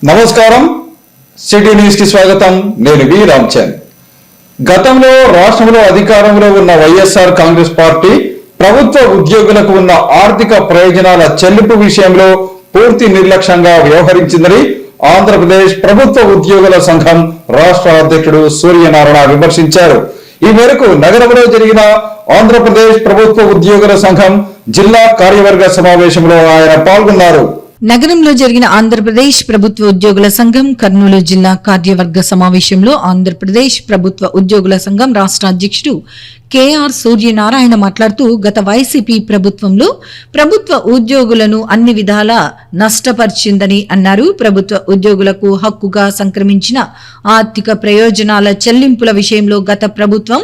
నమస్కారం, city news కి స్వాగతం. నేను వి రామచంద్. గతంలో రాష్ట్రంలో అధికారంలో ఉన్న వైఎస్ఆర్ కాంగ్రెస్ పార్టీ ప్రభుత్వ ఉద్యోగులకు ఉన్న ఆర్థిక ప్రయోజనాల చెల్లింపు విషయంలో పూర్తి నిర్లక్ష్యంగా వ్యవహరించిందని ఆంధ్రప్రదేశ్ ప్రభుత్వ ఉద్యోగుల సంఘం రాష్ట్ర అధ్యక్షుడు సూర్యనారాయణ విమర్శించారు. ఈ మేరకు నగరంలో జరిగిన ఆంధ్రప్రదేశ్ ప్రభుత్వ ఉద్యోగుల సంఘం జిల్లా కార్యవర్గ సమావేశంలో ఆయన పాల్గొన్నారు. నగరంలో జరిగిన ఆంధ్రప్రదేశ్ ప్రభుత్వ ఉద్యోగుల సంఘం కర్నూలు జిల్లా కార్యవర్గ సమావేశంలో ఆంధ్రప్రదేశ్ ప్రభుత్వ ఉద్యోగుల సంఘం రాష్ట్ర అధ్యక్షుడు కేఆర్ సూర్యనారాయణ మాట్లాడుతూ గత వైసీపీ ప్రభుత్వంలో ప్రభుత్వ ఉద్యోగులను అన్ని విధాలా నష్టపరిచిందని అన్నారు. ప్రభుత్వ ఉద్యోగులకు హక్కుగా సంక్రమించిన ఆర్థిక ప్రయోజనాల చెల్లింపుల విషయంలో గత ప్రభుత్వం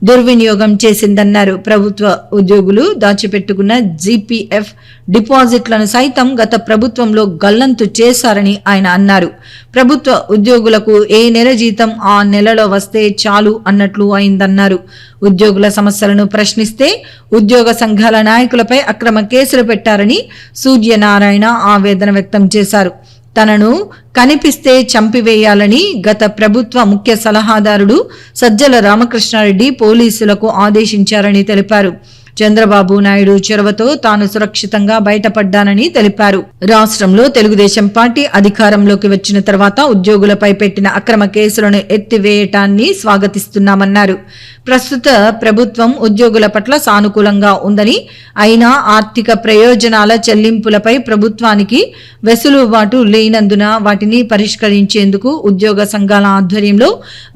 దుర్వినియోగం చేసిందన్నారు. ప్రభుత్వ ఉద్యోగులు దాచిపెట్టుకున్న జీపీఎఫ్ డిపాజిట్లను సైతం గత ప్రభుత్వంలో గల్లంతు చేశారని ఆయన అన్నారు. ప్రభుత్వ ఉద్యోగులకు ఏ నెల జీతం ఆ నెలలో వస్తే చాలు అన్నట్లు అయిందన్నారు. ఉద్యోగుల సమస్యలను ప్రశ్నిస్తే ఉద్యోగ సంఘాల నాయకులపై అక్రమ కేసులు పెట్టారని సూర్యనారాయణ ఆవేదన వ్యక్తం చేశారు. తనను కనిపిస్తే చంపివేయాలని గత ప్రభుత్వ ముఖ్య సలహాదారుడు సజ్జల రామకృష్ణారెడ్డి పోలీసులకు ఆదేశించారని తెలిపారు. చంద్రబాబు నాయుడు చొరవతో తాను సురక్షితంగా బయటపడ్డానని తెలిపారు. రాష్ట్రంలో తెలుగుదేశం పార్టీ అధికారంలోకి వచ్చిన తర్వాత ఉద్యోగులపై పెట్టిన అక్రమ కేసులను ఎత్తివేయటాన్ని స్వాగతిస్తున్నామన్నారు. ప్రస్తుత ప్రభుత్వం ఉద్యోగుల పట్ల సానుకూలంగా ఉందని, అయినా ఆర్థిక ప్రయోజనాల చెల్లింపులపై ప్రభుత్వానికి వెసులుబాటు లేనందున వాటిని పరిష్కరించేందుకు ఉద్యోగ సంఘాల ఆధ్వర్యంలో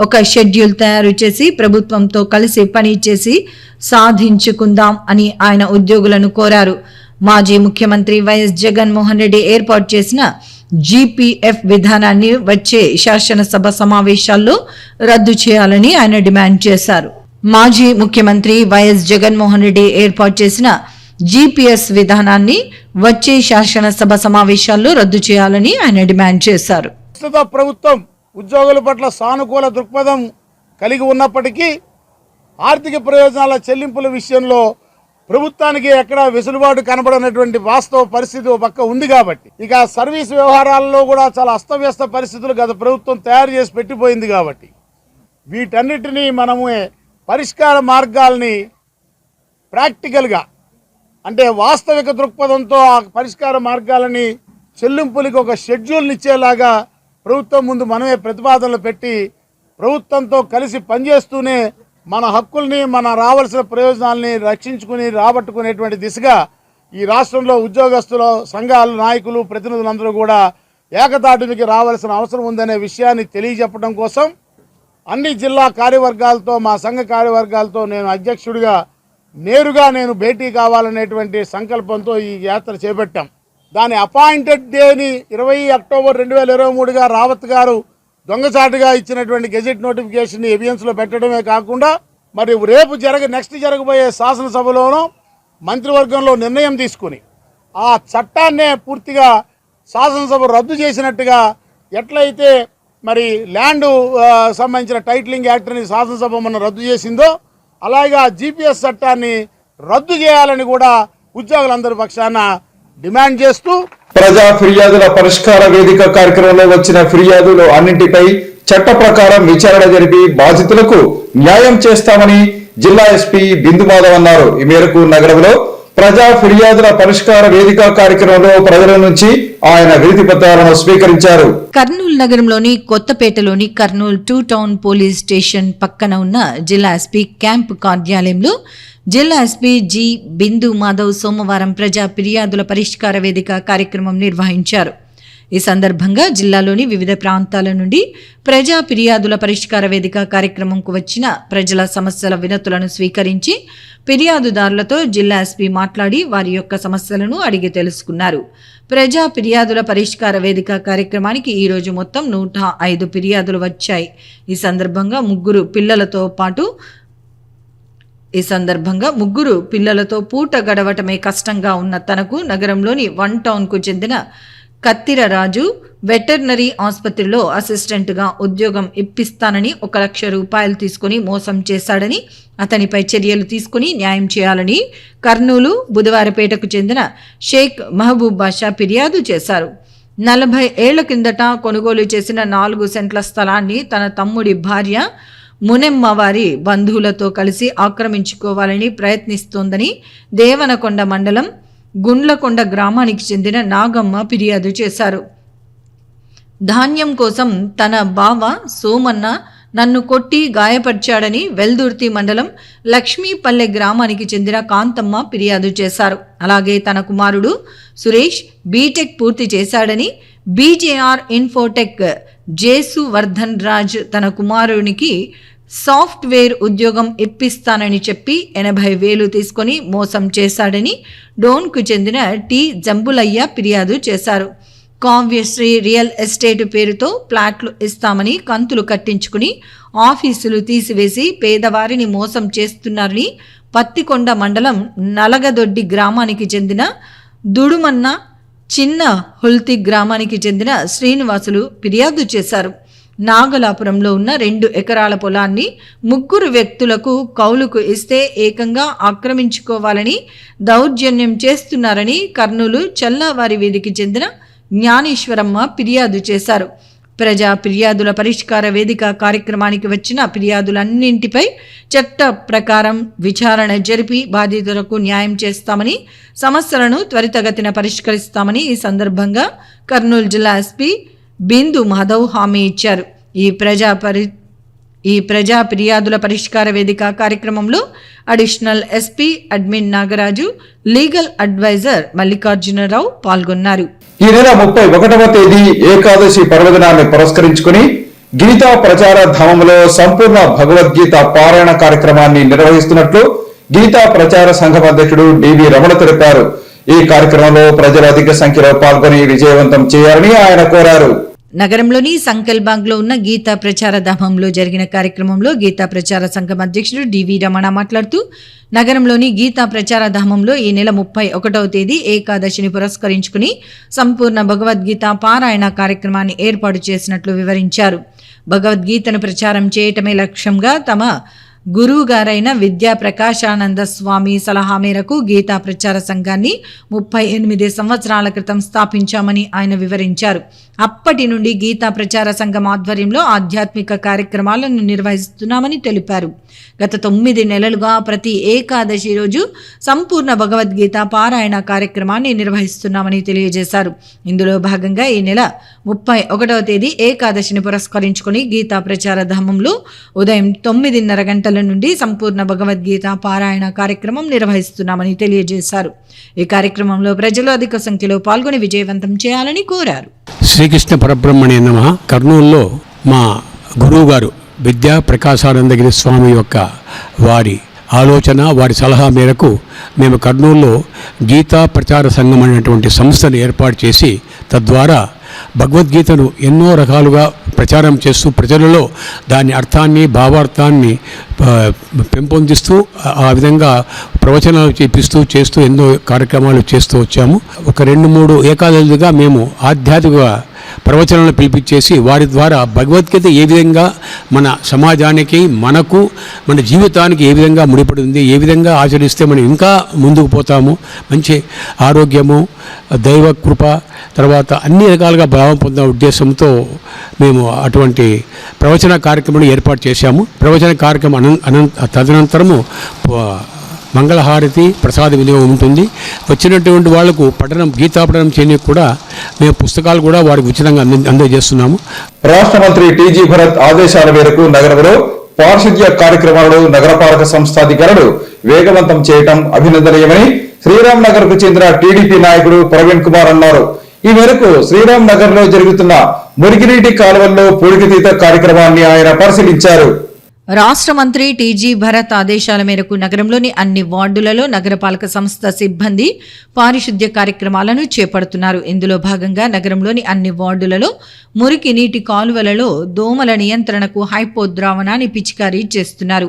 ఒక షెడ్యూల్ తయారు చేసి ప్రభుత్వంతో కలిసి పనిచేసి సాధించుకుందాం అని ఆయన ఉద్యోగులను కోరారు. మాజీ ముఖ్యమంత్రి వైఎస్ జగన్మోహన్ రెడ్డి ఏర్పాటు చేసిన జీపీఎఫ్ విధానాన్ని వచ్చే శాసనసభ సమావేశాల్లో రద్దు చేయాలని ఆయన డిమాండ్ చేశారు. మాజీ ముఖ్యమంత్రి వైఎస్ జగన్మోహన్ రెడ్డి ఏర్పాటు చేసిన జీపీఎస్ విధానాన్ని వచ్చే శాసనసభ సమావేశాల్లో రద్దు చేయాలని ఆయన డిమాండ్ చేశారు. ప్రస్తుత ప్రభుత్వం ఉద్యోగుల పట్ల సానుకూల దృక్పథం కలిగి ఉన్నప్పటికీ ఆర్థిక ప్రయోజనాల చెల్లింపుల విషయంలో ప్రభుత్వానికి ఎక్కడ వెసులుబాటు కనబడనటువంటి వాస్తవ పరిస్థితి ఒక పక్క ఉంది. కాబట్టి ఇక సర్వీస్ వ్యవహారాల్లో కూడా చాలా అస్తవ్యస్త పరిస్థితులు గత ప్రభుత్వం తయారు చేసి పెట్టిపోయింది. కాబట్టి వీటన్నిటినీ మనము పరిష్కార మార్గాల్ని ప్రాక్టికల్గా అంటే వాస్తవిక దృక్పథంతో ఆ పరిష్కార మార్గాలని చెల్లింపులకి ఒక షెడ్యూల్ని ఇచ్చేలాగా ప్రభుత్వం ముందు మనమే ప్రతిపాదనలు పెట్టి ప్రభుత్వంతో కలిసి పనిచేస్తూనే మన హక్కుల్ని మన రావాల్సిన ప్రయోజనాల్ని రక్షించుకుని రాబట్టుకునేటువంటి దిశగా ఈ రాష్ట్రంలో ఉద్యోగస్తుల సంఘాల నాయకులు ప్రతినిధులందరూ కూడా ఏకతాటికి రావాల్సిన అవసరం ఉందనే విషయాన్ని తెలియజెప్పడం కోసం అన్ని జిల్లా కార్యవర్గాలతో మా సంఘ కార్యవర్గాలతో నేను అధ్యక్షుడిగా నేరుగా నేను భేటీ కావాలనేటువంటి సంకల్పంతో ఈ యాత్ర చేపట్టాం. దాని అపాయింటెడ్ డేని 20 అక్టోబర్ 2023గా రావత్ గారు దొంగచాటుగా ఇచ్చినటువంటి గెజెట్ నోటిఫికేషన్ ఎవిడెన్స్లో పెట్టడమే కాకుండా మరి రేపు నెక్స్ట్ జరగబోయే శాసనసభలోనూ మంత్రివర్గంలో నిర్ణయం తీసుకుని ఆ చట్టాన్నే పూర్తిగా శాసనసభ రద్దు చేసినట్టుగా ఎట్లయితే మరి ల్యాండ్ సంబంధించిన టైటిలింగ్ యాక్ట్ని శాసనసభ మన రద్దు చేసిందో అలాగే జీపీఎస్ చట్టాన్ని రద్దు చేయాలని కూడా ఉద్యోగులందరి పక్షాన డిమాండ్ చేస్తూ ప్రజా ఫిర్యాదుల పరిష్కార వేదిక కార్యక్రమంలో వచ్చిన ఫిర్యాదులు అన్నింటిపై చట్ట ప్రకారం విచారణ జరిపి బాధితులకు న్యాయం చేస్తామని జిల్లా ఎస్పీ బిందు మాధవ్ అన్నారు. ఈ మేరకు నగరంలో ప్రజా ఫిర్యాదుల పరిష్కార వేదిక కార్యక్రమంలో ప్రజల నుంచి ఆయన వినతి పత్రాలను స్వీకరించారు. కర్నూలు నగరంలోని కొత్తపేటలోని కర్నూలు 2 టౌన్ పోలీస్ స్టేషన్ పక్కన ఉన్న జిల్లా ఎస్పీ క్యాంప్ కార్యాలయంలో జిల్లా ఎస్పీ జి బిందు మాధవ్ సోమవారం ప్రజా ఫిర్యాదుల పరిష్కార వేదిక కార్యక్రమం నిర్వహించారు. ఈ సందర్భంగా జిల్లాలోని వివిధ ప్రాంతాల నుండి ప్రజా ఫిర్యాదుల పరిష్కార వేదిక కార్యక్రమంకు వచ్చిన ప్రజల సమస్యల వినతులను స్వీకరించి ఫిర్యాదుదారులతో జిల్లా ఎస్పీ మాట్లాడి వారి యొక్క సమస్యలను అడిగి తెలుసుకున్నారు. ప్రజా ఫిర్యాదుల పరిష్కార వేదిక కార్యక్రమానికి ఈరోజు మొత్తం 105 ఫిర్యాదులు వచ్చాయి. ఈ సందర్భంగా ముగ్గురు పిల్లలతో పూట గడవటమే కష్టంగా ఉన్న తనకు నగరంలోని 1 టౌన్కు చెందిన కత్తిర రాజు వెటర్నరీ ఆసుపత్రిలో అసిస్టెంట్గా ఉద్యోగం ఇప్పిస్తానని 1 లక్ష రూపాయలు తీసుకుని మోసం చేశాడని అతనిపై చర్యలు తీసుకుని న్యాయం చేయాలని కర్నూలు బుధవారపేటకు చెందిన షేక్ మహబూబ్ బాషా ఫిర్యాదు చేశారు. 40 ఏళ్ల కిందట కొనుగోలు చేసిన 4 సెంట్ల స్థలాన్ని తన తమ్ముడి భార్య మునెమ్మ వారి బంధువులతో కలిసి ఆక్రమించుకోవాలని ప్రయత్నిస్తోందని దేవనకొండ మండలం గుండ్లకొండ గ్రామానికి చెందిన నాగమ్మ ఫిర్యాదు చేశారు. ధాన్యం కోసం తన బావ సోమన్న నన్ను కొట్టి గాయపరిచాడని వెల్దుర్తి మండలం లక్ష్మీపల్లె గ్రామానికి చెందిన కాంతమ్మ ఫిర్యాదు చేశారు. అలాగే తన కుమారుడు సురేష్ బీటెక్ పూర్తి చేశాడని బీజేఆర్ ఇన్ఫోటెక్ జేసు వర్ధన్ రాజ్ తన కుమారునికి సాఫ్ట్వేర్ ఉద్యోగం ఇప్పిస్తానని చెప్పి 80,000 తీసుకొని మోసం చేశాడని డోన్కు చెందిన టి జంబులయ్య ఫిర్యాదు చేశారు. కావ్యశ్రీ రియల్ ఎస్టేట్ పేరుతో ప్లాట్లు ఇస్తామని కంతులు కట్టించుకుని ఆఫీసులు తీసివేసి పేదవారిని మోసం చేస్తున్నారని పత్తికొండ మండలం నలగదొడ్డి గ్రామానికి చెందిన దుడుమన్న చిన్న హుల్తి గ్రామానికి చెందిన శ్రీనివాసులు ఫిర్యాదు చేశారు. నాగలాపురంలో ఉన్న 2 ఎకరాల పొలాన్ని 3 వ్యక్తులకు కౌలుకు ఇస్తే ఏకంగా ఆక్రమించుకోవాలని దౌర్జన్యం చేస్తున్నారని కర్నూలు చల్లావారి వీధికి చెందిన జ్ఞానేశ్వరమ్మ ఫిర్యాదు చేశారు. ప్రజా ఫిర్యాదుల పరిష్కార వేదిక కార్యక్రమానికి వచ్చిన ఫిర్యాదులన్నింటిపై చట్ట ప్రకారం విచారణ జరిపి బాధితులకు న్యాయం చేస్తామని, సమస్యలను త్వరితగతిన పరిష్కరిస్తామని ఈ సందర్భంగా కర్నూలు జిల్లా ఎస్పీ బిందు మాధవ్ హామీ ఇచ్చారు. ఈ ప్రజా ఫిర్యాదుల పరిష్కార వేదిక కార్యక్రమంలో additional SP admin Nagaraju, legal advisor Mallikarjunarao పాల్గొన్నారు. ఈ నెల 31వ తేదీ ఏకాదశి పర్వదినాన్ని పురస్కరించుకుని గీతా ప్రచార ధామంలో సంపూర్ణ భగవద్గీత పారాయణ కార్యక్రమాన్ని నిర్వహిస్తున్నట్లు గీతా ప్రచార సంఘం అధ్యక్షుడు డివి రమణ తెలిపారు. ఈ కార్యక్రమంలో ప్రజలు అధిక సంఖ్యలో పాల్గొని విజయవంతం చేయాలని ఆయన కోరారు. నగరంలోని సంకల్ బాగ్లో ఉన్న గీతా ప్రచార ధామంలో జరిగిన కార్యక్రమంలో గీతా ప్రచార సంఘం అధ్యక్షుడు డివి రమణ మాట్లాడుతూ, నగరంలోని గీతా ప్రచార ధామంలో ఈ నెల 31వ తేదీ ఏకాదశిని పురస్కరించుకుని సంపూర్ణ భగవద్గీత పారాయణ కార్యక్రమాన్ని ఏర్పాటు చేసినట్లు వివరించారు. భగవద్గీతను ప్రచారం చేయటమే లక్ష్యంగా తమ గురువు గారైన విద్యా ప్రకాశానంద స్వామి సలహా మేరకు గీతా ప్రచార సంఘాన్ని 38 సంవత్సరాల క్రితం స్థాపించామని ఆయన వివరించారు. అప్పటి నుండి గీతా ప్రచార సంఘం ఆధ్వర్యంలో ఆధ్యాత్మిక కార్యక్రమాలను నిర్వహిస్తున్నామని తెలిపారు. గత 9 నెలలుగా ప్రతి ఏకాదశి రోజు సంపూర్ణ భగవద్గీత పారాయణ కార్యక్రమాన్ని నిర్వహిస్తున్నామని తెలియజేశారు. ఇందులో భాగంగా ఈ నెల 31వ తేదీ ఏకాదశిని పురస్కరించుకుని గీతా ప్రచార ధామంలో ఉదయం 9:30 గంటల నుండి సంపూర్ణ భగవద్గీత పారాయణ కార్యక్రమం నిర్వహిస్తున్నామని తెలియజేశారు. ఈ కార్యక్రమంలో ప్రజలు అధిక సంఖ్యలో పాల్గొని విజయవంతం చేయాలని కోరారు. శ్రీకృష్ణ పరబ్రహ్మణే నమః. కర్నూలులో మా గురువు గారు విద్యా ప్రకాశానందగిరి స్వామి యొక్క వారి ఆలోచన, వారి సలహా మేరకు మేము కర్నూలులో గీతా ప్రచార సంఘం అనేటువంటి సంస్థను ఏర్పాటు చేసి తద్వారా భగవద్గీతను ఎన్నో రకాలుగా ప్రచారం చేస్తూ ప్రజలలో దాని అర్థాన్ని, భావార్థాన్ని పెంపొందిస్తూ ఆ విధంగా ప్రవచనాలు చేస్తూ ఎన్నో కార్యక్రమాలు చేస్తూ వచ్చాము. ఒక 2-3 ఏకాదశిగా మేము ఆధ్యాత్మిక ప్రవచనాలను పిలిపించేసి వారి ద్వారా భగవద్గీత ఏ విధంగా మన సమాజానికి, మనకు, మన జీవితానికి ఏ విధంగా ముడిపడి ఉంది, ఏ విధంగా ఆచరిస్తే మనం ఇంకా ముందుకు పోతాము, మంచి ఆరోగ్యము, దైవ కృప, తర్వాత అన్ని రకాలుగా భావం పొందే ఉద్దేశంతో మేము అటువంటి ప్రవచన కార్యక్రమాన్ని ఏర్పాటు చేశాము. ప్రవచన కార్యక్రమం తదనంతరము మంగళహారతి, ప్రసాద వినియోగం ఉంటుంది. వచ్చినటువంటి వాళ్లకు గీతా పఠనం చేయడానికి కూడా మేము పుస్తకాలు కూడా వారికి ఉచితంగా అందజేస్తున్నాము. రాష్ట్ర మంత్రి టీజీ భరత్ ఆదేశాల మేరకు నగరంలో పారిశుద్ధ్య కార్యక్రమాలను నగరపాలక సంస్థాధికారులు వేగవంతం చేయడం అభినందనీయమని శ్రీరామ్ నగర్ కు చెందిన టీడీపీ నాయకుడు ప్రవీణ్ కుమార్ అన్నారు. ఈ మేరకు శ్రీరామ్ నగర్ లో జరుగుతున్న మురికినీటి కాలువల్లో పూడికతీత కార్యక్రమాన్ని ఆయన పరిశీలించారు. రాష్ట్ర మంత్రి టీజీ భరత్ ఆదేశాల మేరకు నగరంలోని అన్ని వార్డులలో నగరపాలక సంస్థ సిబ్బంది పారిశుద్ధ్య కార్యక్రమాలను చేపడుతున్నారు. ఇందులో భాగంగా నగరంలోని అన్ని వార్డులలో మురికి నీటి కాలువలలో దోమల నియంత్రణకు హైపో ద్రావణాన్ని పిచికారీ చేస్తున్నారు.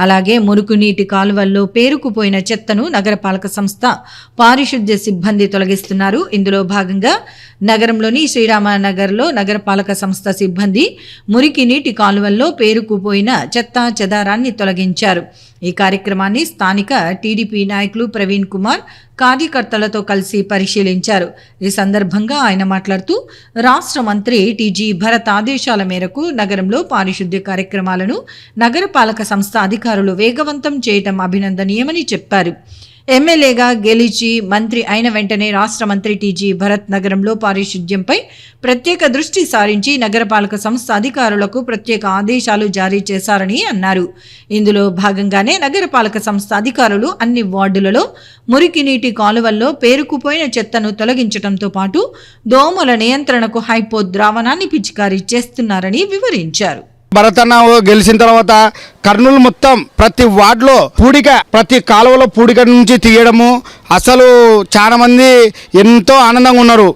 అలాగే మురుకు నీటి కాలువల్లో పేరుకుపోయిన చెత్తను నగరపాలక సంస్థ పారిశుద్ధ్య సిబ్బంది తొలగిస్తున్నారు. ఇందులో భాగంగా నగరంలోని శ్రీరామనగర్లో నగరపాలక సంస్థ సిబ్బంది మురికి నీటి కాలువల్లో పేరుకుపోయిన చెత్త చెదారాన్ని తొలగించారు. ఈ కార్యక్రమాన్ని స్థానిక టీడీపీ నాయకులు ప్రవీణ్ కుమార్ కార్యకర్తలతో కలిసి పరిశీలించారు. ఈ సందర్భంగా ఆయన మాట్లాడుతూ రాష్ట్ర మంత్రి టీజీ భరత్ ఆదేశాల మేరకు నగరంలో పారిశుద్ధ్య కార్యక్రమాలను నగరపాలక సంస్థ అధికారులు వేగవంతం చేయడం అభినందనీయమని చెప్పారు. ఎమ్మెల్యేగా గెలిచి మంత్రి అయిన వెంటనే రాష్ట్ర మంత్రి టీజీ భరత్ నగరంలో పారిశుద్ధ్యంపై ప్రత్యేక దృష్టి సారించి నగరపాలక సంస్థ అధికారులకు ప్రత్యేక ఆదేశాలు జారీ చేశారని అన్నారు. ఇందులో భాగంగానే నగరపాలక సంస్థ అధికారులు అన్ని వార్డులలో మురికి నీటి కాలువల్లో పేరుకుపోయిన చెత్తను తొలగించడంతో పాటు దోమల నియంత్రణకు హైపో ద్రావణాన్ని పిచికారీ చేస్తున్నారని వివరించారు. భరతన్న గెలిచిన తర్వాత కర్నూలు మొత్తం ప్రతి వార్డులో పూడిక, ప్రతి కాలువలో పూడిక నుంచి తీయడము, అసలు చాలా మంది ఎంతో ఆనందంగా ఉన్నారు.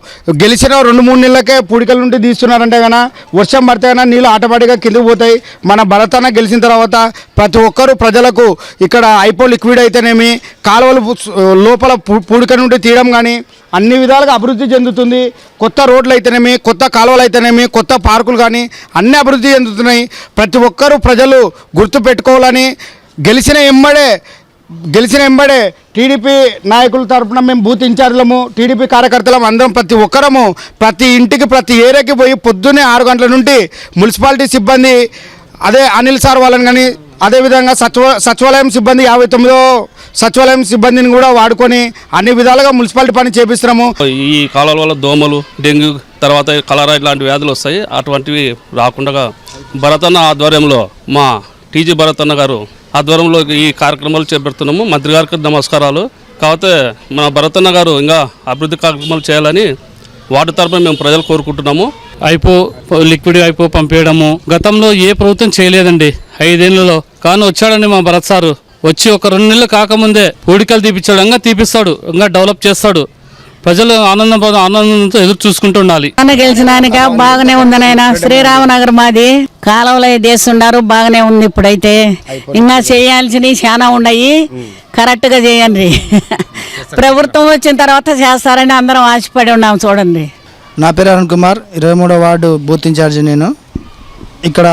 గెలిచిన 2-3 నెలలకే పూడికల నుండి తీస్తున్నారంటే కన్నా వర్షం పడితే కన్నా నీళ్ళు ఆటోమేటిక్గా కిందకు పోతాయి. మన భరతన్న గెలిచిన తర్వాత ప్రతి ఒక్కరు ప్రజలకు ఇక్కడ ఐపో లిక్విడ్ అయితేనేమి, కాలువలు లోపల పూడిక నుండి తీయడం కానీ అన్ని విధాలుగా అభివృద్ధి చెందుతుంది. కొత్త రోడ్లు అయితేనేమి, కొత్త కాలువలు అయితేనేమి, కొత్త పార్కులు కానీ అన్నీ అభివృద్ధి చెందుతున్నాయి. ప్రతి ఒక్కరూ ప్రజలు గుర్తుపెట్టుకోవాలని గెలిచిన ఎంబడే టీడీపీ నాయకుల తరఫున మేము బూత్ ఇన్ఛార్జ్లము, టీడీపీ కార్యకర్తలం అందరం ప్రతి ఒక్కరము ప్రతి ఇంటికి, ప్రతి ఏరియాకి పోయి పొద్దున్నే 6 గంటల నుండి మున్సిపాలిటీ సిబ్బంది, అదే అనిల్ సార్ వాళ్ళని కానీ, అదేవిధంగా సచివాలయం సిబ్బంది 59వ సచివాలయం సిబ్బందిని కూడా వాడుకొని అన్ని విధాలుగా మున్సిపాలిటీ పని చేపిస్తున్నాము. ఈ కాలాల వల్ల దోమలు, డెంగ్యూ, తర్వాత కలరా ఇలాంటి వ్యాధులు వస్తాయి. అటువంటివి రాకుండా భరతన్న ఆధ్వర్యంలో, మా టీజీ భరతన్న గారు ఆధ్వర్యంలో ఈ కార్యక్రమాలు చేపడుతున్నాము. మంత్రి గారికి నమస్కారాలు. కాకపోతే మన భరతన్న గారు ఇంకా అభివృద్ధి కార్యక్రమాలు చేయాలని వాటి తరపున మేము ప్రజలు కోరుకుంటున్నాము. లిక్విడ్ అయిపో పంపేయడము గతంలో ఏ ప్రభుత్వం చేయలేదండి 5 ఏళ్లలో. కానీ వచ్చాడండి మా భరత్ సారు. వచ్చి ఒక 2 నెలలు కాకముందే పూడికలు తీపిచ్చాడు. ఇంకా తీపిస్తాడు, ఇంకా డెవలప్ చేస్తాడు. ప్రజలు ఆనందంతో ఎదురు చూసుకుంటూ ఉండాలి. గెలిచినాక బాగానే ఉందనైనా శ్రీరామనగర్ మాది కాలువలు చేస్తుండారు, బాగానే ఉంది. ఇప్పుడైతే ఇంకా చేయాల్సినవి చాలా ఉన్నాయి, కరెక్ట్గా చేయండి. ప్రభుత్వం వచ్చిన తర్వాత చేస్తారని అందరం ఆశపడి ఉన్నాం. చూడండి, నా పేరు అరుణ్ కుమార్, 23వ వార్డు బూత్ ఇన్ఛార్జి. నేను ఇక్కడ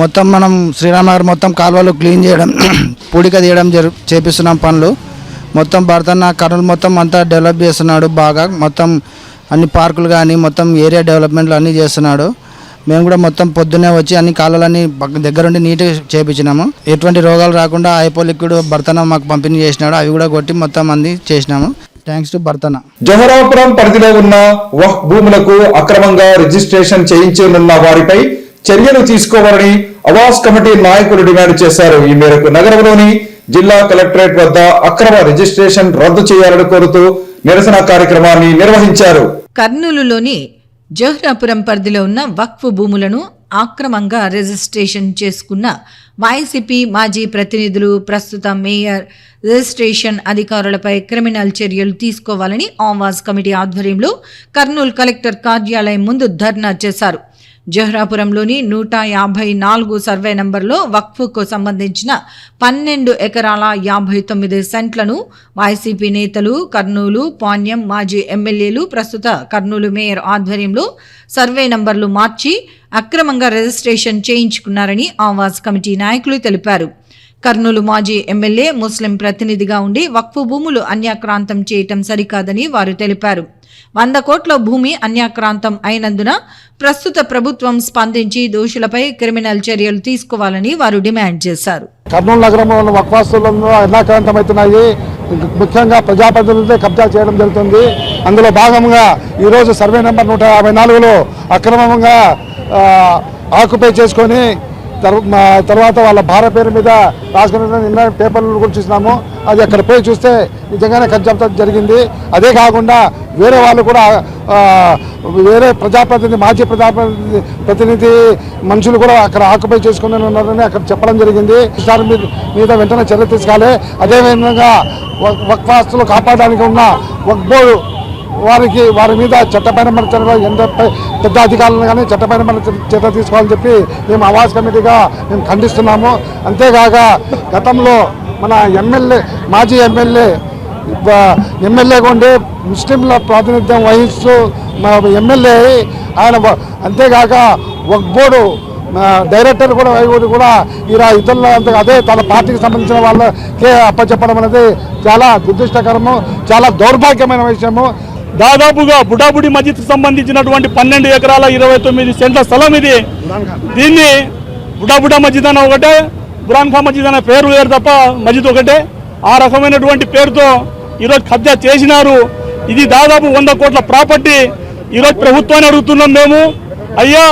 మొత్తం మనం శ్రీరామనగర్ మొత్తం కాలువలు క్లీన్ చేయడం, పూడిక తీయడం చేపిస్తున్నాం పనులు. మొత్తం భరతన్న కర్నూలు మొత్తం అంతా డెవలప్ చేస్తున్నాడు బాగా. మొత్తం అన్ని పార్కులు కానీ మొత్తం ఏరియా డెవలప్మెంట్లు అన్నీ చేస్తున్నాడు. మేము కూడా మొత్తం పొద్దున్నే వచ్చి అన్ని కాలువలన్నీ దగ్గరుండి నీట్గా చేయించినాము. ఎటువంటి రోగాలు రాకుండా ఐపో లిక్విడ్ భరతన్న మాకు పంపిణీ చేసినాడు. అవి కూడా కొట్టి మొత్తం అన్ని చేసినాము. Thanks to భరతన్న. జోహరాపురం పరిధిలో ఉన్న వక్ఫ్ భూములకు అక్రమంగా రిజిస్ట్రేషన్ చేయించనున్న వారిపై చర్యలు తీసుకోవాలని అవాస్ కమిటీ నాయకులు డిమాండ్ చేశారు. ఈ మేరకు నగరంలోని జిల్లా కలెక్టరేట్ వద్ద అక్రమ రిజిస్ట్రేషన్ రద్దు చేయాలని కోరుతూ నిరసన కార్యక్రమాన్ని నిర్వహించారు. కర్నూలులోని జోహరాపురం పరిధిలో ఉన్న వక్ఫ్ భూములను అక్రమంగా రిజిస్ట్రేషన్ చేసుకున్న వైసీపీ మాజీ ప్రతినిధులు, ప్రస్తుత మేయర్, రిజిస్ట్రేషన్ అధికారులపై క్రిమినల్ చర్యలు తీసుకోవాలని ఆవాస్ కమిటీ ఆధ్వర్యంలో కర్నూలు కలెక్టర్ కార్యాలయం ముందు ధర్నా చేశారు. జోహరాపురంలోని 154 సర్వే నంబర్లో వక్ఫ్కు సంబంధించిన 12 ఎకరాల 59 సెంట్లను వైసీపీ నేతలు, కర్నూలు పాణ్యం మాజీ ఎమ్మెల్యేలు, ప్రస్తుత కర్నూలు మేయర్ ఆధ్వర్యంలో సర్వే నంబర్లు మార్చి అక్రమంగా రిజిస్ట్రేషన్ చేయించుకున్నారని ఆవాస్ కమిటీ నాయకులు తెలిపారు. కర్నూలు మాజీ ఎమ్మెల్యే ముస్లిం ప్రతినిధిగా ఉండి వక్ఫ్ భూములు అన్యాక్రాంతం చేయటం సరికాదని వారు తెలిపారు. 100 కోట్ల భూమి అన్యాక్రాంతం అయినందున ప్రస్తుత ప్రభుత్వం స్పందించి దోషులపై క్రిమినల్ చర్యలు తీసుకోవాలని వారు డిమాండ్ చేశారు. కర్నూలు నగరంలో ఉన్న వక్ఫాస్తులను అన్యాక్రాంతం అవుతున్నాయి. ముఖ్యంగా ప్రజాప్రతినిధులే కబ్జా చేయడం జరుగుతుంది. అందులో భాగంగా ఈరోజు సర్వే నెంబర్ 154లో అక్రమంగా ఆక్యుపై చేసుకొని తర్వాత వాళ్ళ భార్య పేరు మీద రాసుకున్న నిన్న పేపర్లు కూడా చూసినాము. అది అక్కడ పోయి చూస్తే నిజంగానే కబ్జా జరిగింది. అదే కాకుండా వేరే వాళ్ళు కూడా వేరే మాజీ ప్రతినిధి మనుషులు కూడా అక్కడ ఆక్యుపై చేసుకుని ఉన్నారని అక్కడ చెప్పడం జరిగింది. దాని మీద వెంటనే చర్య తీసుకోవాలి. అదేవిధంగా వక్ఫాస్తులు కాపాడడానికి ఉన్న వక్ఫ్ బోర్డు వారి మీద చట్టపైన ఎంత పెద్ద అధికారులను కానీ చట్టపైన చర్య తీసుకోవాలని చెప్పి మేము ఆవాస్ కమిటీగా మేము ఖండిస్తున్నాము. అంతేకాక గతంలో మన మాజీ ఎమ్మెల్యేగా ఉండి ముస్లింల ప్రాతినిధ్యం వహిస్తూ ఎమ్మెల్యే ఆయన, అంతేకాక వక్ఫ్ బోర్డు డైరెక్టర్ కూడా వైద్యుడు కూడా ఇలా ఇతరుల అదే తన పార్టీకి సంబంధించిన వాళ్ళకే అప్పచెప్పడం అనేది చాలా దురదృష్టకరము, చాలా దౌర్భాగ్యమైన విషయము. దాదాపుగా బుడాబుడి మస్జిద్కి సంబంధించినటువంటి 12 ఎకరాల 29 సెంట్ల స్థలం ఇది. దీన్ని బుడాబుడా మస్జిద్ అన్న ఒకటే, బురాన్ ఖాన్ మస్జిద్ అనే పేరు లేరు తప్ప మస్జిద్ ఒకటే. ఆ రకమైనటువంటి పేరుతో ఈరోజు కబ్జా చేసినారు. ఇది దాదాపు 100 కోట్ల ప్రాపర్టీ. ఈరోజు ప్రభుత్వాన్ని అడుగుతున్నాం మేము, అయ్యా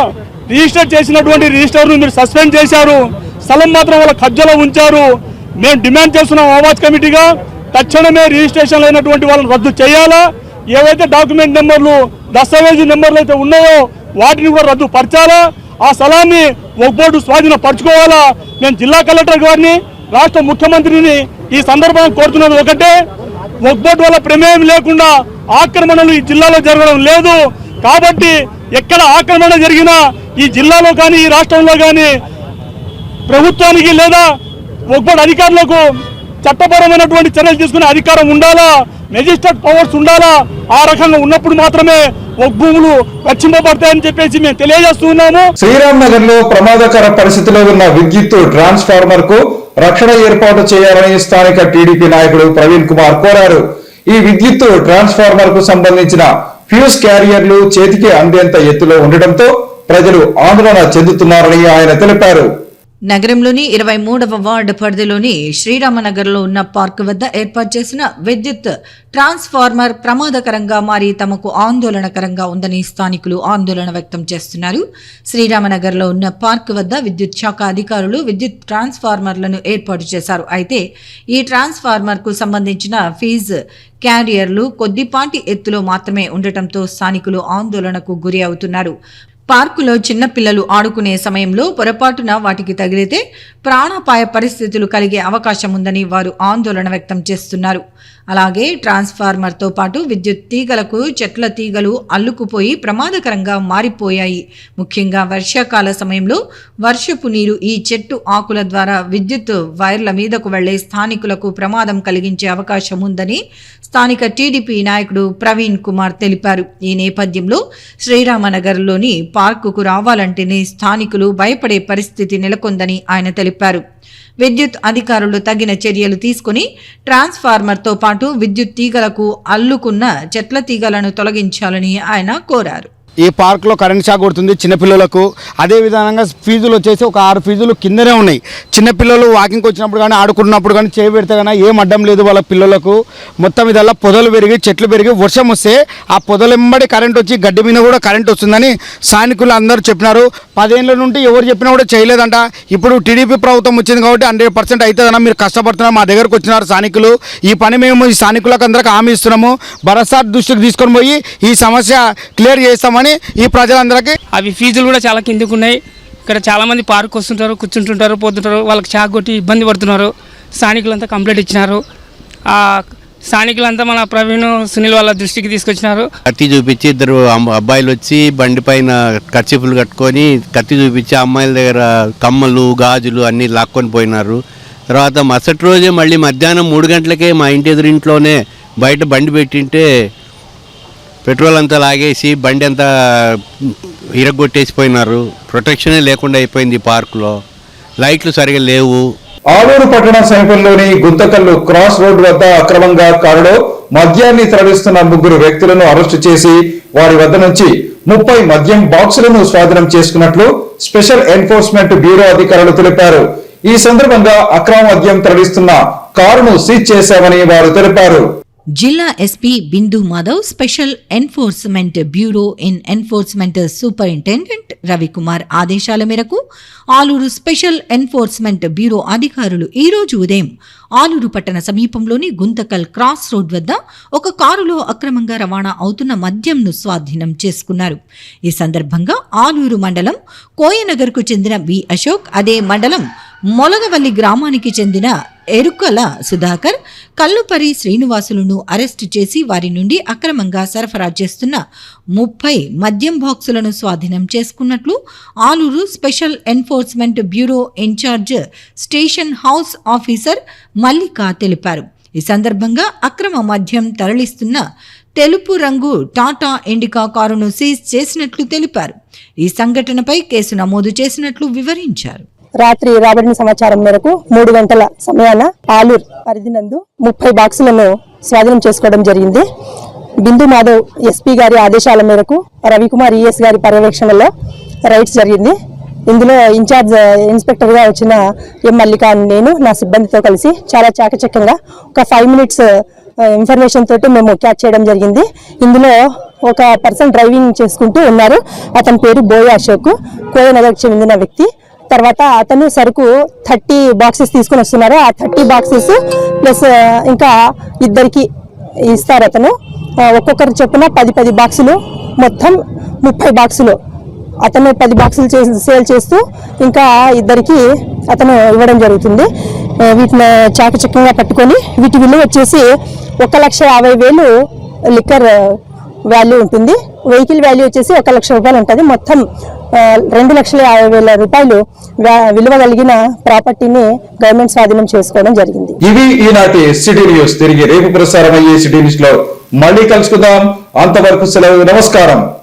రిజిస్టర్ చేసినటువంటి రిజిస్టర్ను మీరు సస్పెండ్ చేశారు, స్థలం మాత్రం వాళ్ళ కబ్జాలో ఉంచారు. మేము డిమాండ్ చేస్తున్నాం ఆవాజ్ కమిటీగా, తక్షణమే రిజిస్ట్రేషన్ అయినటువంటి వాళ్ళని రద్దు చేయాలా, ఏవైతే డాక్యుమెంట్ నెంబర్లు దస్తావేజీ నెంబర్లు అయితే ఉన్నాయో వాటిని కూడా రద్దు పరచాలా, ఆ స్థలాన్ని వక్ఫ్ బోర్డు స్వాధీనపరచుకోవాలా. నేను జిల్లా కలెక్టర్ గారిని, రాష్ట్ర ముఖ్యమంత్రిని ఈ సందర్భంగా కోరుతున్నది ఒకటే, వక్ఫ్ బోర్డు వల్ల ప్రమేయం లేకుండా ఆక్రమణలు ఈ జిల్లాలో జరగడం లేదు. కాబట్టి ఎక్కడ ఆక్రమణ జరిగినా ఈ జిల్లాలో కానీ ఈ రాష్ట్రంలో కానీ ప్రభుత్వానికి లేదా వక్ఫ్ బోర్డు అధికారులకు చట్టపరమైనటువంటి చర్యలు తీసుకునే అధికారం ఉండాలా, మెజిస్ట్రేట్ పవర్స్ ఉండాలా. ఆ రకంగా ఉన్నప్పుడు మాత్రమే వక్ఫ్ భూములు రక్షింపబడతాయని చెప్పేసి మేము తెలియజేస్తున్నాము. శ్రీరామ్ నగర్ లో ప్రమాదకర పరిస్థితిలో ఉన్న విద్యుత్ ట్రాన్స్ఫార్మర్ కు రక్షణ ఏర్పాటు చేయాలని స్థానిక టీడీపీ నాయకుడు ప్రవీణ్ కుమార్ కోరారు. ఈ విద్యుత్ ట్రాన్స్ఫార్మర్ కు సంబంధించిన ఫ్యూజ్ క్యారియర్లు చేతికి అందేంత ఎత్తులో ఉండటంతో ప్రజలు ఆందోళన చెందుతున్నారని ఆయన తెలిపారు. నగరంలోని 23వ వార్డు పరిధిలోని శ్రీరామనగర్లో ఉన్న పార్క్ వద్ద ఏర్పాటు చేసిన విద్యుత్ ట్రాన్స్ఫార్మర్ ప్రమాదకరంగా మారి తమకు ఆందోళనకరంగా ఉందని స్థానికులు ఆందోళన వ్యక్తం చేస్తున్నారు. శ్రీరామనగర్లో ఉన్న పార్క్ వద్ద విద్యుత్ శాఖ అధికారులు విద్యుత్ ట్రాన్స్ఫార్మర్లను ఏర్పాటు చేశారు. అయితే ఈ ట్రాన్స్ఫార్మర్కు సంబంధించిన ఫీజ్ క్యారియర్లు కొద్దిపాటి ఎత్తులో మాత్రమే ఉండటంతో స్థానికులు ఆందోళనకు గురి అవుతున్నారు. పార్కులో చిన్నపిల్లలు ఆడుకునే సమయంలో పొరపాటున వాటికి తగిలితే ప్రాణాపాయ పరిస్థితులు కలిగే అవకాశం ఉందని వారు ఆందోళన వ్యక్తం చేస్తున్నారు. అలాగే ట్రాన్స్ఫార్మర్తో పాటు విద్యుత్ తీగలకు చెట్ల తీగలు అల్లుకుపోయి ప్రమాదకరంగా మారిపోయాయి. ముఖ్యంగా వర్షాకాల సమయంలో వర్షపు నీరు ఈ చెట్టు ఆకుల ద్వారా విద్యుత్ వైర్ల మీదకు వెళ్లే స్థానికులకు ప్రమాదం కలిగించే అవకాశం ఉందని స్థానిక టీడీపీ నాయకుడు ప్రవీణ్ కుమార్ తెలిపారు. ఈ నేపథ్యంలో శ్రీరామనగర్లోని పార్కుకు రావాలంటేనే స్థానికులు భయపడే పరిస్థితి నెలకొందని ఆయన తెలిపారు. విద్యుత్ అధికారులు తగిన చర్యలు తీసుకుని ట్రాన్స్ఫార్మర్తో పాటు విద్యుత్ తీగలకు అల్లుకున్న చెట్ల తీగలను తొలగించాలని ఆయన కోరారు. ఈ పార్క్లో కరెంట్ షాక్ కొడుతుంది చిన్నపిల్లలకు. అదే విధంగా ఫీజులు వచ్చేసి ఒక 6 ఫీజులు కిందనే ఉన్నాయి. చిన్నపిల్లలు వాకింగ్కి వచ్చినప్పుడు కానీ ఆడుకున్నప్పుడు కానీ చేయి పెడితే కానీ ఏం అడ్డం లేదు వాళ్ళ పిల్లలకు. మొత్తం ఇదల్లా పొదలు పెరిగి చెట్లు పెరిగి వర్షం వస్తే ఆ పొదలెంబడి కరెంట్ వచ్చి గడ్డి మీద కూడా కరెంట్ వస్తుందని స్థానికులు అందరూ చెప్పినారు. 10 ఏళ్ళ నుండి ఎవరు చెప్పినా కూడా చేయలేదంట. ఇప్పుడు టీడీపీ ప్రభుత్వం వచ్చింది కాబట్టి 100% అవుతుందన్న మీరు కష్టపడుతున్నారు. మా దగ్గరకు వచ్చినారు స్థానికులు. ఈ పని మేము ఈ స్థానికులకు అందరికి హామీ ఇస్తున్నాము. భరసార్ దృష్టికి తీసుకొని పోయి ఈ సమస్య క్లియర్ చేస్తామని ఈ ప్రజలందరికీ. అవి ఫీజులు కూడా చాలా కిందకు ఉన్నాయి. ఇక్కడ చాలామంది పార్క్ వస్తుంటారు, కూర్చుంటుంటారు, పోతుంటారు. వాళ్ళకి షాక్ కొట్టి ఇబ్బంది పడుతున్నారు. స్థానికులంతా కంప్లైంట్ ఇచ్చినారు. స్థానికులంతా మన ప్రవీణ్ సునీల్ వాళ్ళ దృష్టికి తీసుకొచ్చినారు. కత్తి చూపించి 2 అబ్బాయిలు వచ్చి బండి పైన కర్చీఫ్లు కట్టుకొని కత్తి చూపించి అమ్మాయిల దగ్గర కమ్మలు గాజులు అన్నీ లాక్కొని పోయినారు. తర్వాత మరుసటి రోజే మళ్ళీ మధ్యాహ్నం 3 గంటలకే మా ఇంటి ఎదురింట్లోనే బయట బండి పెట్టింటే పెట్రోల్ అంతా లాగేసి బండి అంతా ఇరగొట్టేసిపోయినారు. ప్రొటెక్షనే లేకుండా అయిపోయింది. పార్కులో లైట్లు సరిగా లేవు. ఆలూరు పట్టణ సమీపంలోని గుంతకల్లు క్రాస్ రోడ్ వద్ద అక్రమంగా కారులో మద్యాన్ని తరలిస్తున్న 3 వ్యక్తులను అరెస్టు చేసి వారి వద్ద నుంచి 30 మద్యం బాక్సులను స్వాధీనం చేసుకున్నట్లు స్పెషల్ ఎన్ఫోర్స్మెంట్ బ్యూరో అధికారులు తెలిపారు. ఈ సందర్భంగా అక్రమ మద్యం తరలిస్తున్న కారును సీజ్ చేశామని వారు తెలిపారు. జిల్లా SP Bindu Madhav, special enforcement bureau enforcement superintendent Ravikumar ఆదేశాల మేరకు ఆలూరు స్పెషల్ ఎన్ఫోర్స్మెంట్ బ్యూరో అధికారులు ఈ రోజు ఉదయం ఆలూరు పట్టణ సమీపంలోని గుంతకల్ క్రాస్ రోడ్ వద్ద ఒక కారులో అక్రమంగా రవాణా అవుతున్న మద్యంను స్వాధీనం చేసుకున్నారు. ఈ సందర్భంగా ఆలూరు మండలం కోయనగర్కు చెందిన వి అశోక్, అదే మండలం మొలగవల్లి గ్రామానికి చెందిన ఎరుకల సుధాకర్, కల్లుపరి శ్రీనివాసులను అరెస్టు చేసి వారి నుండి అక్రమంగా సరఫరా చేస్తున్న 30 మద్యం బాక్సులను స్వాధీనం చేసుకున్నట్లు Aluru special enforcement bureau incharge station house officer Mallika తెలిపారు. ఈ సందర్భంగా అక్రమ మద్యం తరలిస్తున్న తెలుపు రంగు టాటా ఇండికా కారును సీజ్ చేసినట్లు తెలిపారు. ఈ సంఘటనపై కేసు నమోదు చేసినట్లు వివరించారు. రాత్రి రాబడిన సమాచారం మేరకు 3 గంటల సమయాన ఆలూర్ పరిధి నందు 30 బాక్సులను స్వాధీనం చేసుకోవడం జరిగింది. బిందు మాధవ్ ఎస్పీ గారి ఆదేశాల మేరకు రవికుమార్ ఈఎస్ గారి పర్యవేక్షణలో రైడ్స్ జరిగింది. ఇందులో ఇన్ఛార్జ్ ఇన్స్పెక్టర్గా వచ్చిన ఎం మల్లిక నేను నా సిబ్బందితో కలిసి చాలా చాకచక్యంగా ఒక 5 మినిట్స్ ఇన్ఫర్మేషన్ తోటి మేము క్యాచ్ చేయడం జరిగింది. ఇందులో ఒక పర్సన్ డ్రైవింగ్ చేసుకుంటూ ఉన్నారు. అతని పేరు బోయ అశోక్, కోయనగర్కి చెందిన వ్యక్తి. తర్వాత అతను సరుకు 30 బాక్సెస్ తీసుకుని వస్తున్నారు. ఆ 30 బాక్సెస్ ప్లస్ ఇంకా ఇద్దరికి ఇస్తారు. అతను ఒక్కొక్కరు చొప్పున 10 బాక్సులు, మొత్తం 30 బాక్సులు అతను 10 బాక్సులు సేల్ చేస్తూ ఇంకా ఇద్దరికి అతను ఇవ్వడం జరుగుతుంది. వీటిని చాకచక్యంగా పట్టుకొని వీటి విలువ వచ్చేసి 1,50,000 లిక్కర్ వాల్యూ ఉంటుంది. వెహికల్ వాల్యూ వచ్చేసి 1 లక్ష రూపాయలు ఉంటుంది. మొత్తం 2,50,000 రూపాయలు విలువ కలిగిన ప్రాపర్టీని గవర్నమెంట్ స్వాధీనం చేసుకోవడం జరిగింది. ఇవి ఈనాటి సిటీ న్యూస్. తిరిగి రేపు ప్రసారం అయ్యే సిటీ న్యూస్ లో మళ్ళీ కలుసుకుందాం. అంతవరకు సెలవు. నమస్కారం.